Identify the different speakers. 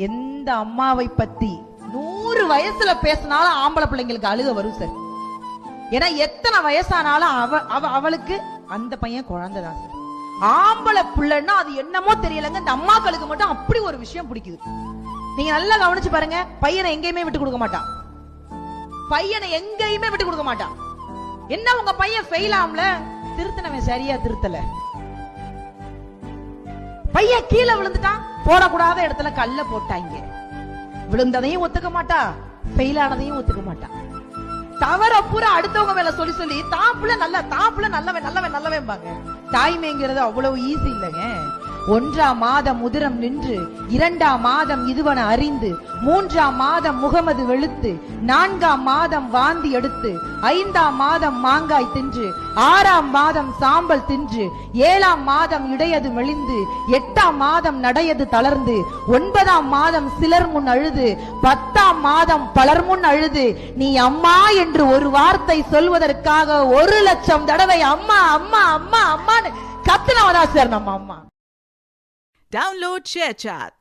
Speaker 1: எந்த அம்மாவை பத்தி 100 வயசுல பேசினாலும் ஆம்பளை பிள்ளைங்களுக்கு அழுக வரும் சார். ஏன்னா எத்தனை வயசானாலும் அவளுக்கு அந்த பையன் குழந்தைதான் சார். ஆம்பளை பிள்ளைன்னா அது என்னமோ தெரியலங்க, இந்த அம்மாக்களுக்கு மட்டும் அப்படி ஒரு விஷயம் பிடிக்குது. நீங்க நல்லா கவனிச்சு பாருங்க, பையனை எங்கேயுமே விட்டு கொடுக்க மாட்டான். பையனை எங்கேயுமே விட்டு கொடுக்க மாட்டான். என்ன உங்க பையன் ஃபெயில் ஆம்ல, திருத்தனவன் சரியா திருத்தல, பையன் கீழே விழுந்துட்டான், போடக்கூடாத இடத்துல கல்ல போட்டாங்க, விழுந்ததையும் ஒத்துக்க மாட்டா, ஃபெயில் ஆனதையும் ஒத்துக்க மாட்டா. தவற பூரா அடுத்தவங்க மேல சொல்லி சொல்லி தாப்புல நல்லவன் பாங்க. தாய்மைங்கிறது அவ்வளவு ஈஸி இல்லைங்க. 1ஆம் மாதம் உதிரம் நின்று, 2ஆம் மாதம் இதுவன அறிந்து, 3ஆம் மாதம் முகமது வெளுத்து, 4ஆம் மாதம் வாந்தி எடுத்து, 5ஆம் மாதம் மாங்காய் தின்று, 6ஆம் மாதம் சாம்பல் தின்று, 7ஆம் மாதம் இடையது மெலிந்து, 8ஆம் மாதம் நடையது தளர்ந்து, 9ஆம் மாதம் சிலர் முன் அழுது, 10ஆம் மாதம் பலர் முன் அழுது, நீ அம்மா என்று ஒரு வார்த்தை சொல்வதற்காக 1,00,000 தடவை அம்மா அம்மா அம்மா அம்மான்னு கத்துனவதா சார் நம்ம அம்மா.
Speaker 2: Download ShareChat.